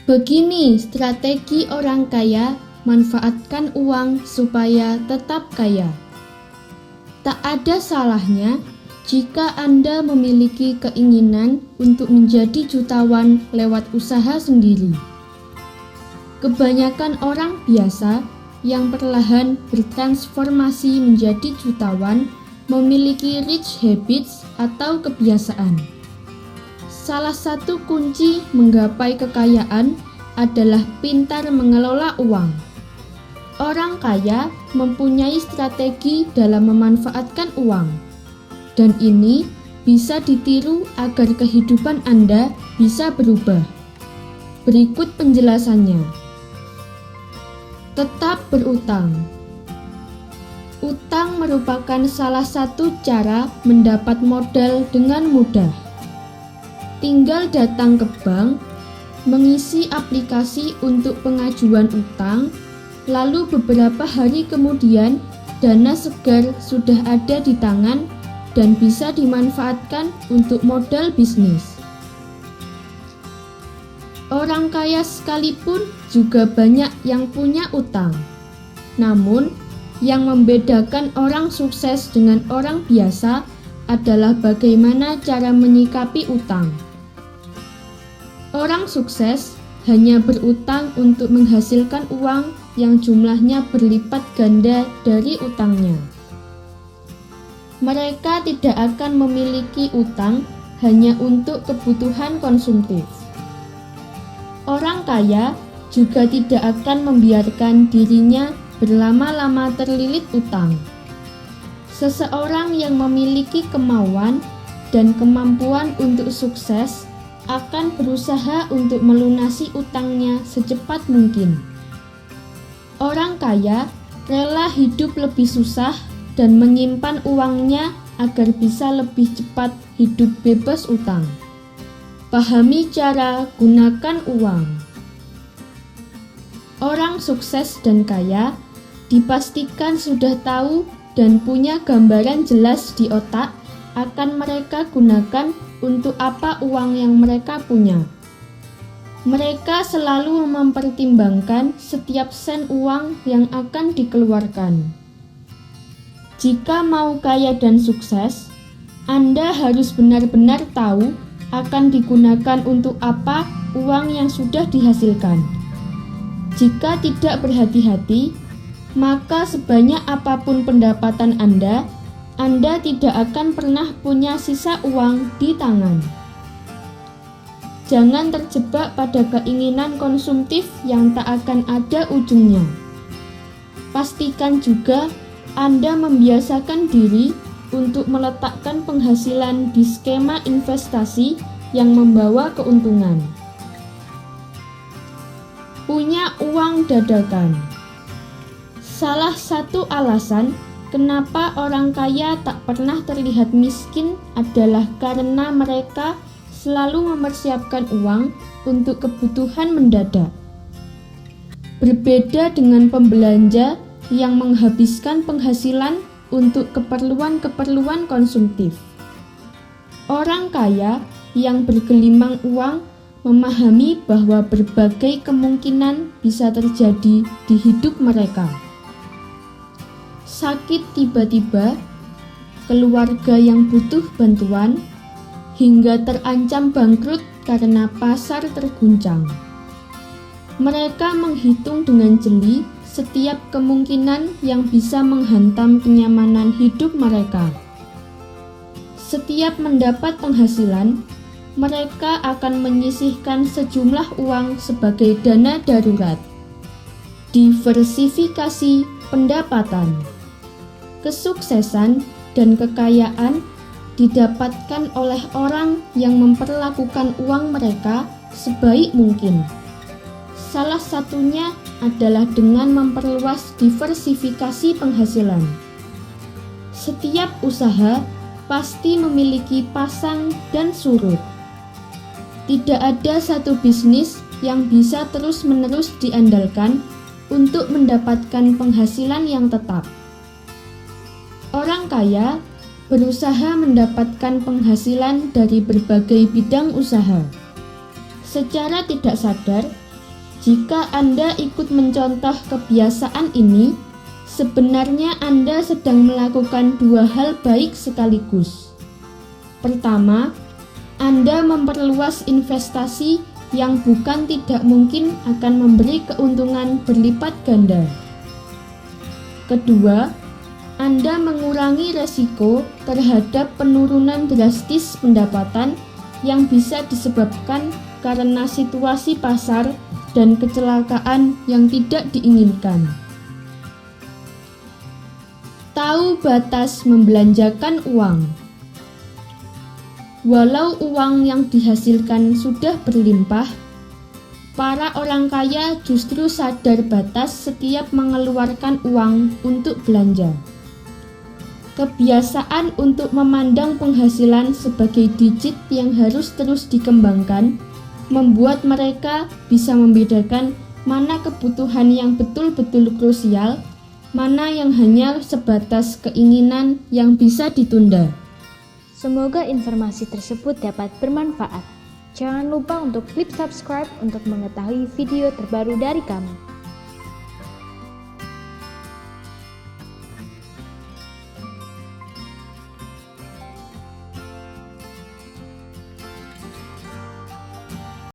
Begini strategi orang kaya manfaatkan uang supaya tetap kaya. Tak ada salahnya jika Anda memiliki keinginan untuk menjadi jutawan lewat usaha sendiri. Kebanyakan orang biasa yang perlahan bertransformasi menjadi jutawan memiliki rich habits atau kebiasaan. Salah satu kunci menggapai kekayaan adalah pintar mengelola uang. Orang kaya mempunyai strategi dalam memanfaatkan uang, dan ini bisa ditiru agar kehidupan Anda bisa berubah. Berikut penjelasannya. Tetap berutang. Utang merupakan salah satu cara mendapat modal dengan mudah. Tinggal datang ke bank, mengisi aplikasi untuk pengajuan utang, lalu beberapa hari kemudian dana segar sudah ada di tangan dan bisa dimanfaatkan untuk modal bisnis. Orang kaya sekalipun juga banyak yang punya utang. Namun, yang membedakan orang sukses dengan orang biasa adalah bagaimana cara menyikapi utang. Orang sukses hanya berutang untuk menghasilkan uang yang jumlahnya berlipat ganda dari utangnya. Mereka tidak akan memiliki utang hanya untuk kebutuhan konsumtif. Orang kaya juga tidak akan membiarkan dirinya berlama-lama terlilit utang. Seseorang yang memiliki kemauan dan kemampuan untuk sukses akan berusaha untuk melunasi utangnya secepat mungkin. Orang kaya rela hidup lebih susah dan menyimpan uangnya agar bisa lebih cepat hidup bebas utang. Pahami cara gunakan uang. Orang sukses dan kaya dipastikan sudah tahu dan punya gambaran jelas di otak akan mereka gunakan untuk apa uang yang mereka punya. Mereka selalu mempertimbangkan setiap sen uang yang akan dikeluarkan. Jika mau kaya dan sukses, Anda harus benar-benar tahu akan digunakan untuk apa uang yang sudah dihasilkan. Jika tidak berhati-hati, maka sebanyak apapun pendapatan Anda tidak akan pernah punya sisa uang di tangan. Jangan terjebak pada keinginan konsumtif yang tak akan ada ujungnya. Pastikan juga Anda membiasakan diri untuk meletakkan penghasilan di skema investasi yang membawa keuntungan. Punya uang dadakan. Salah satu alasan kenapa orang kaya tak pernah terlihat miskin adalah karena mereka selalu mempersiapkan uang untuk kebutuhan mendadak. Berbeda dengan pembelanja yang menghabiskan penghasilan untuk keperluan-keperluan konsumtif. Orang kaya yang bergelimang uang memahami bahwa berbagai kemungkinan bisa terjadi di hidup mereka. Sakit tiba-tiba, keluarga yang butuh bantuan, hingga terancam bangkrut karena pasar terguncang. Mereka menghitung dengan jeli setiap kemungkinan yang bisa menghantam kenyamanan hidup mereka. Setiap mendapat penghasilan, mereka akan menyisihkan sejumlah uang sebagai dana darurat. Diversifikasi pendapatan. Kesuksesan dan kekayaan didapatkan oleh orang yang memperlakukan uang mereka sebaik mungkin. Salah satunya adalah dengan memperluas diversifikasi penghasilan. Setiap usaha pasti memiliki pasang dan surut. Tidak ada satu bisnis yang bisa terus-menerus diandalkan untuk mendapatkan penghasilan yang tetap. Orang kaya berusaha mendapatkan penghasilan dari berbagai bidang usaha. Secara tidak sadar, Jika Anda ikut mencontoh kebiasaan ini, sebenarnya Anda sedang melakukan dua hal baik sekaligus. Pertama, Anda memperluas investasi yang bukan tidak mungkin akan memberi keuntungan berlipat ganda. Kedua, Anda mengurangi resiko terhadap penurunan drastis pendapatan yang bisa disebabkan karena situasi pasar dan kecelakaan yang tidak diinginkan. Tahu batas membelanjakan uang. Walau uang yang dihasilkan sudah berlimpah, para orang kaya justru sadar batas setiap mengeluarkan uang untuk belanja. Kebiasaan untuk memandang penghasilan sebagai digit yang harus terus dikembangkan membuat mereka bisa membedakan mana kebutuhan yang betul-betul krusial, mana yang hanya sebatas keinginan yang bisa ditunda. Semoga informasi tersebut dapat bermanfaat. Jangan lupa untuk klik subscribe untuk mengetahui video terbaru dari kami.